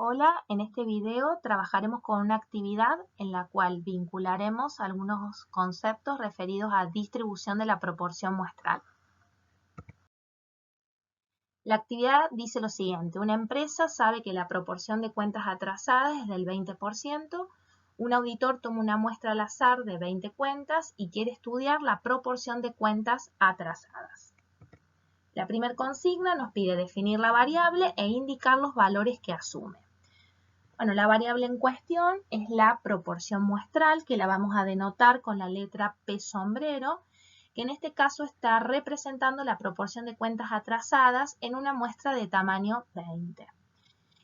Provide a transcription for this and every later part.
Hola, en este video trabajaremos con una actividad en la cual vincularemos algunos conceptos referidos a distribución de la proporción muestral. La actividad dice lo siguiente: una empresa sabe que la proporción de cuentas atrasadas es del 20%, un auditor toma una muestra al azar de 20 cuentas y quiere estudiar la proporción de cuentas atrasadas. La primera consigna nos pide definir la variable e indicar los valores que asume. Bueno, la variable en cuestión es la proporción muestral, que la vamos a denotar con la letra P sombrero, que en este caso está representando la proporción de cuentas atrasadas en una muestra de tamaño 20.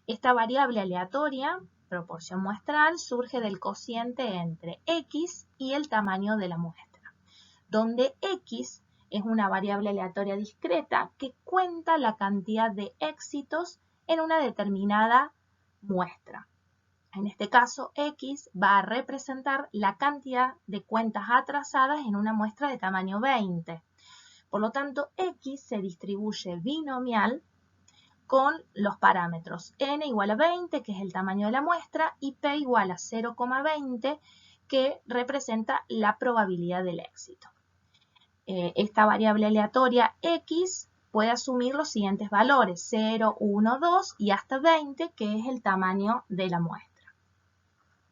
Esta variable aleatoria, proporción muestral, surge del cociente entre X y el tamaño de la muestra, donde X es una variable aleatoria discreta que cuenta la cantidad de éxitos en una determinada muestra. En este caso, X va a representar la cantidad de cuentas atrasadas en una muestra de tamaño 20. Por lo tanto, X se distribuye binomial con los parámetros n igual a 20, que es el tamaño de la muestra, y p igual a 0,20, que representa la probabilidad del éxito. Esta variable aleatoria X puede asumir los siguientes valores: 0, 1, 2 y hasta 20, que es el tamaño de la muestra.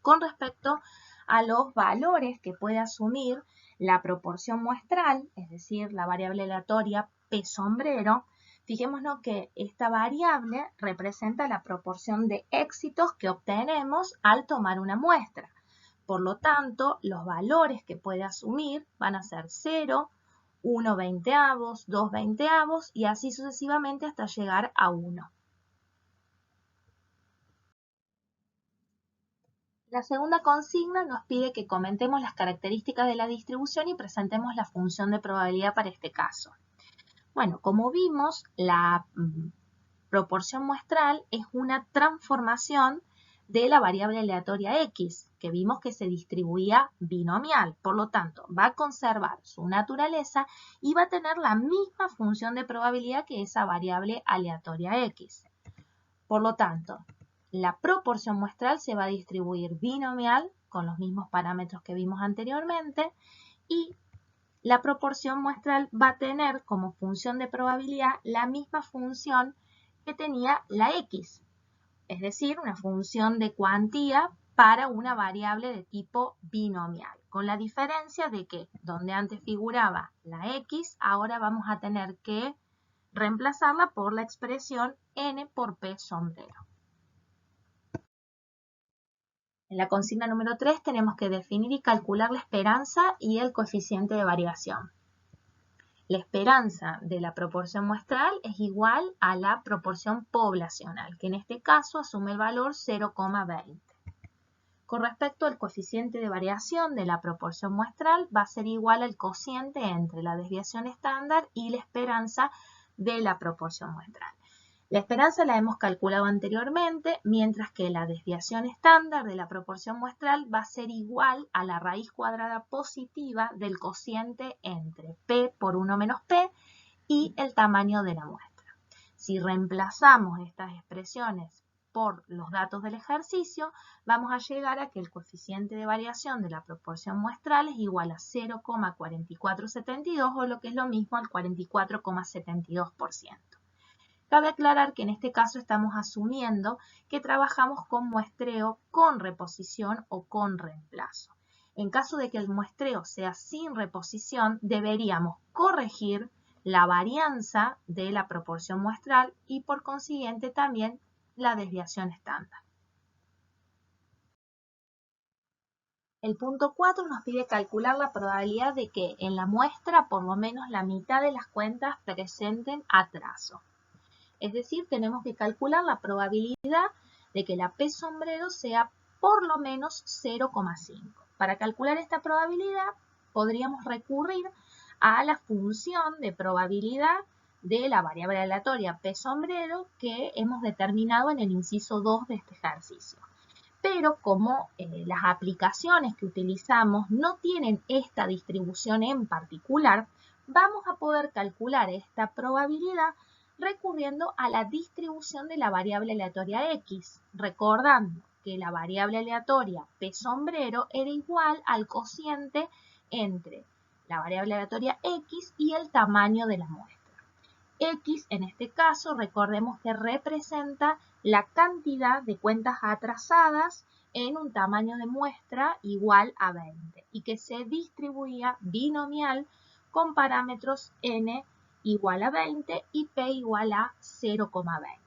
Con respecto a los valores que puede asumir la proporción muestral, es decir, la variable aleatoria P sombrero, fijémonos que esta variable representa la proporción de éxitos que obtenemos al tomar una muestra. Por lo tanto, los valores que puede asumir van a ser 0, 1 veinteavos, 2 veinteavos y así sucesivamente hasta llegar a 1. La segunda consigna nos pide que comentemos las características de la distribución y presentemos la función de probabilidad para este caso. Bueno, como vimos, la proporción muestral es una transformación de la variable aleatoria X, que vimos que se distribuía binomial. Por lo tanto, va a conservar su naturaleza y va a tener la misma función de probabilidad que esa variable aleatoria X. Por lo tanto, la proporción muestral se va a distribuir binomial con los mismos parámetros que vimos anteriormente y la proporción muestral va a tener como función de probabilidad la misma función que tenía la X, es decir, una función de cuantía para una variable de tipo binomial, con la diferencia de que donde antes figuraba la X, ahora vamos a tener que reemplazarla por la expresión n por p sombrero. En la consigna número 3 tenemos que definir y calcular la esperanza y el coeficiente de variación. La esperanza de la proporción muestral es igual a la proporción poblacional, que en este caso asume el valor 0,20. Con respecto al coeficiente de variación de la proporción muestral, va a ser igual al cociente entre la desviación estándar y la esperanza de la proporción muestral. La esperanza la hemos calculado anteriormente, mientras que la desviación estándar de la proporción muestral va a ser igual a la raíz cuadrada positiva del cociente entre p por 1 menos p y el tamaño de la muestra. Si reemplazamos estas expresiones por los datos del ejercicio, vamos a llegar a que el coeficiente de variación de la proporción muestral es igual a 0,4472 o lo que es lo mismo al 44,72%. Cabe aclarar que en este caso estamos asumiendo que trabajamos con muestreo con reposición o con reemplazo. En caso de que el muestreo sea sin reposición, deberíamos corregir la varianza de la proporción muestral y por consiguiente también la desviación estándar. El punto 4 nos pide calcular la probabilidad de que en la muestra por lo menos la mitad de las cuentas presenten atraso. Es decir, tenemos que calcular la probabilidad de que la P sombrero sea por lo menos 0,5. Para calcular esta probabilidad podríamos recurrir a la función de probabilidad de la variable aleatoria P sombrero que hemos determinado en el inciso 2 de este ejercicio. Pero como las aplicaciones que utilizamos no tienen esta distribución en particular, vamos a poder calcular esta probabilidad recurriendo a la distribución de la variable aleatoria X, recordando que la variable aleatoria P sombrero era igual al cociente entre la variable aleatoria X y el tamaño de la muestra. X, en este caso, recordemos que representa la cantidad de cuentas atrasadas en un tamaño de muestra igual a 20 y que se distribuía binomial con parámetros n igual a 20 y p igual a 0,20.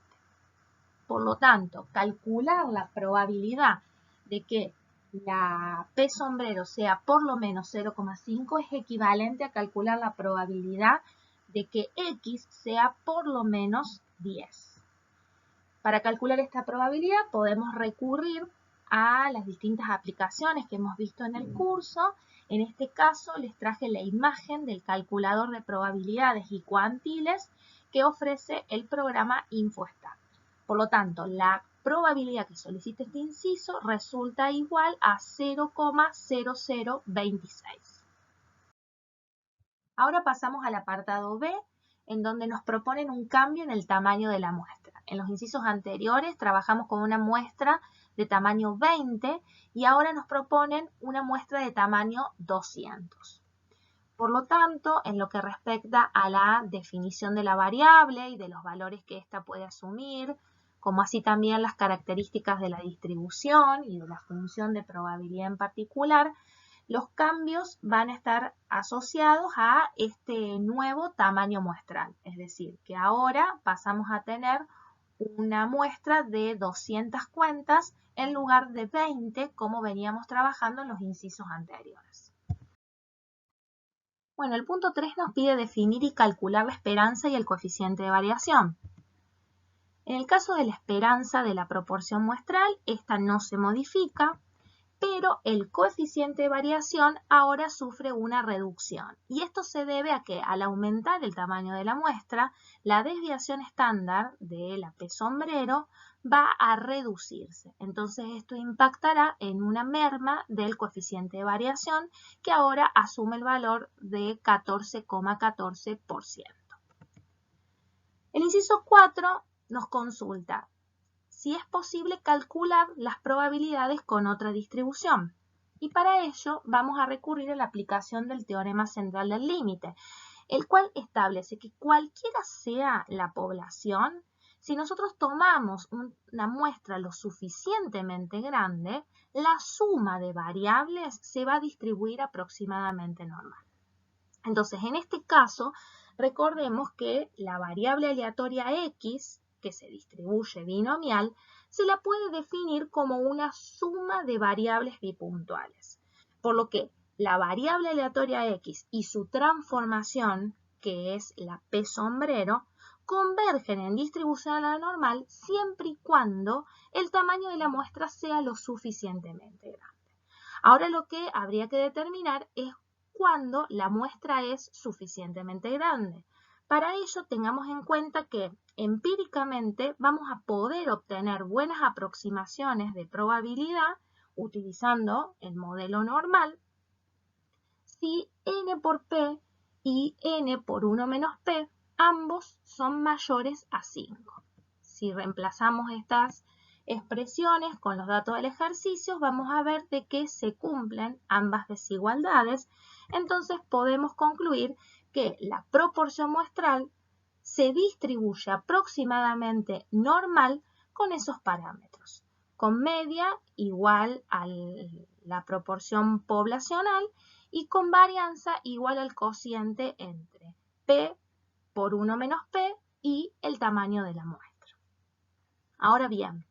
Por lo tanto, calcular la probabilidad de que la P sombrero sea por lo menos 0,5 es equivalente a calcular la probabilidad de que X sea por lo menos 10. Para calcular esta probabilidad podemos recurrir a las distintas aplicaciones que hemos visto en el curso. En este caso les traje la imagen del calculador de probabilidades y cuantiles que ofrece el programa InfoStat. Por lo tanto, la probabilidad que solicite este inciso resulta igual a 0,0026. Ahora pasamos al apartado B, en donde nos proponen un cambio en el tamaño de la muestra. En los incisos anteriores trabajamos con una muestra de tamaño 20 y ahora nos proponen una muestra de tamaño 200. Por lo tanto, en lo que respecta a la definición de la variable y de los valores que ésta puede asumir, como así también las características de la distribución y de la función de probabilidad en particular, los cambios van a estar asociados a este nuevo tamaño muestral. Es decir, que ahora pasamos a tener una muestra de 200 cuentas en lugar de 20 como veníamos trabajando en los incisos anteriores. Bueno, el punto 3 nos pide definir y calcular la esperanza y el coeficiente de variación. En el caso de la esperanza de la proporción muestral, esta no se modifica, pero el coeficiente de variación ahora sufre una reducción. Y esto se debe a que al aumentar el tamaño de la muestra, la desviación estándar de la P sombrero va a reducirse. Entonces esto impactará en una merma del coeficiente de variación que ahora asume el valor de 14,14%. El inciso 4 nos consulta si es posible calcular las probabilidades con otra distribución. Y para ello vamos a recurrir a la aplicación del teorema central del límite, el cual establece que cualquiera sea la población, si nosotros tomamos una muestra lo suficientemente grande, la suma de variables se va a distribuir aproximadamente normal. Entonces, en este caso, recordemos que la variable aleatoria X, que se distribuye binomial, se la puede definir como una suma de variables bipuntuales. Por lo que la variable aleatoria X y su transformación, que es la P sombrero, convergen en distribución a la normal siempre y cuando el tamaño de la muestra sea lo suficientemente grande. Ahora lo que habría que determinar es cuando la muestra es suficientemente grande. Para ello tengamos en cuenta que empíricamente vamos a poder obtener buenas aproximaciones de probabilidad utilizando el modelo normal si n por p y n por 1 menos p ambos son mayores a 5. Si reemplazamos estas expresiones con los datos del ejercicio, vamos a ver de que se cumplen ambas desigualdades. Entonces podemos concluir que la proporción muestral se distribuye aproximadamente normal con esos parámetros, con media igual a la proporción poblacional y con varianza igual al cociente entre P por 1 menos P y el tamaño de la muestra. Ahora bien,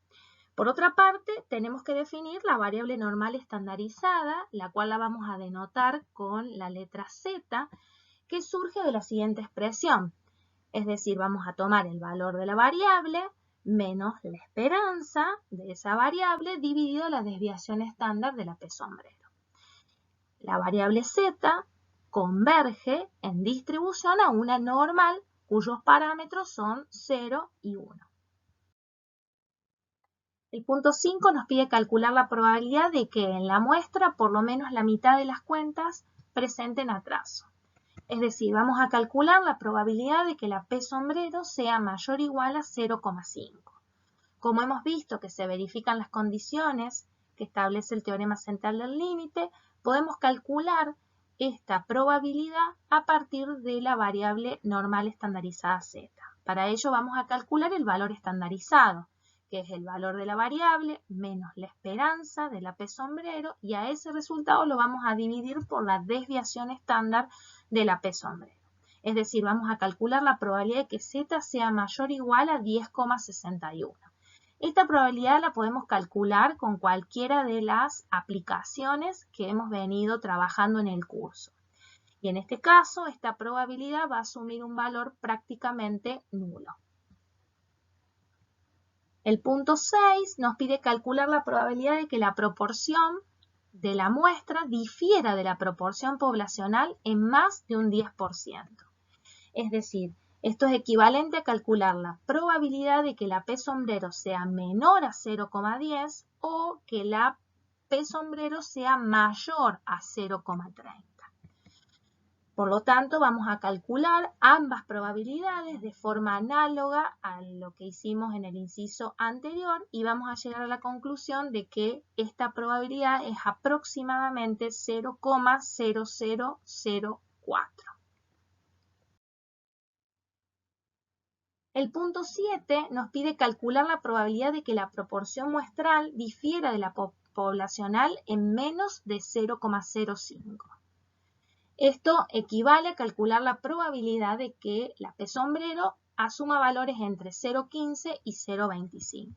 por otra parte, tenemos que definir la variable normal estandarizada, la cual la vamos a denotar con la letra Z, que surge de la siguiente expresión. Es decir, vamos a tomar el valor de la variable menos la esperanza de esa variable dividido la desviación estándar de la P sombrero. La variable Z converge en distribución a una normal cuyos parámetros son 0 y 1. El punto 5 nos pide calcular la probabilidad de que en la muestra por lo menos la mitad de las cuentas presenten atraso. Es decir, vamos a calcular la probabilidad de que la P sombrero sea mayor o igual a 0,5. Como hemos visto que se verifican las condiciones que establece el teorema central del límite, podemos calcular esta probabilidad a partir de la variable normal estandarizada z. Para ello vamos a calcular el valor estandarizado, que es el valor de la variable menos la esperanza de la P sombrero, y a ese resultado lo vamos a dividir por la desviación estándar de la P sombrero. Es decir, vamos a calcular la probabilidad de que z sea mayor o igual a 10,61. Esta probabilidad la podemos calcular con cualquiera de las aplicaciones que hemos venido trabajando en el curso. Y en este caso, esta probabilidad va a asumir un valor prácticamente nulo. El punto 6 nos pide calcular la probabilidad de que la proporción de la muestra difiera de la proporción poblacional en más de un 10%. Es decir, esto es equivalente a calcular la probabilidad de que la P sombrero sea menor a 0,10 o que la P sombrero sea mayor a 0,30. Por lo tanto, vamos a calcular ambas probabilidades de forma análoga a lo que hicimos en el inciso anterior y vamos a llegar a la conclusión de que esta probabilidad es aproximadamente 0,0004. El punto 7 nos pide calcular la probabilidad de que la proporción muestral difiera de la poblacional en menos de 0,05. Esto equivale a calcular la probabilidad de que la P sombrero asuma valores entre 0,15 y 0,25.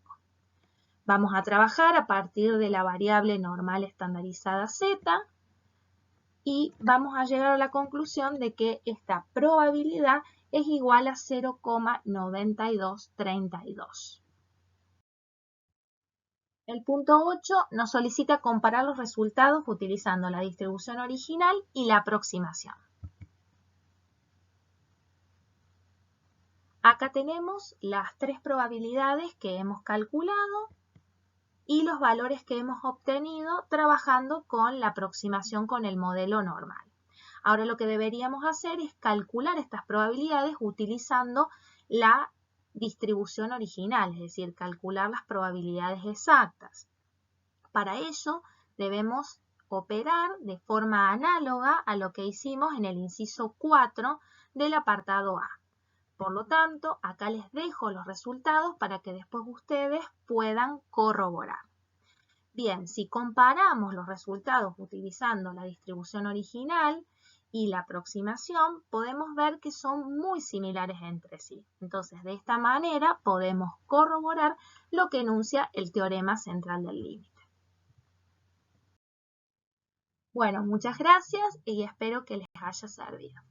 Vamos a trabajar a partir de la variable normal estandarizada z y vamos a llegar a la conclusión de que esta probabilidad es igual a 0,9232. El punto 8 nos solicita comparar los resultados utilizando la distribución original y la aproximación. Acá tenemos las tres probabilidades que hemos calculado y los valores que hemos obtenido trabajando con la aproximación con el modelo normal. Ahora lo que deberíamos hacer es calcular estas probabilidades utilizando la distribución original, es decir, calcular las probabilidades exactas. Para ello debemos operar de forma análoga a lo que hicimos en el inciso 4 del apartado A. Por lo tanto, acá les dejo los resultados para que después ustedes puedan corroborar. Bien, si comparamos los resultados utilizando la distribución original y la aproximación, podemos ver que son muy similares entre sí. Entonces, de esta manera podemos corroborar lo que enuncia el teorema central del límite. Bueno, muchas gracias y espero que les haya servido.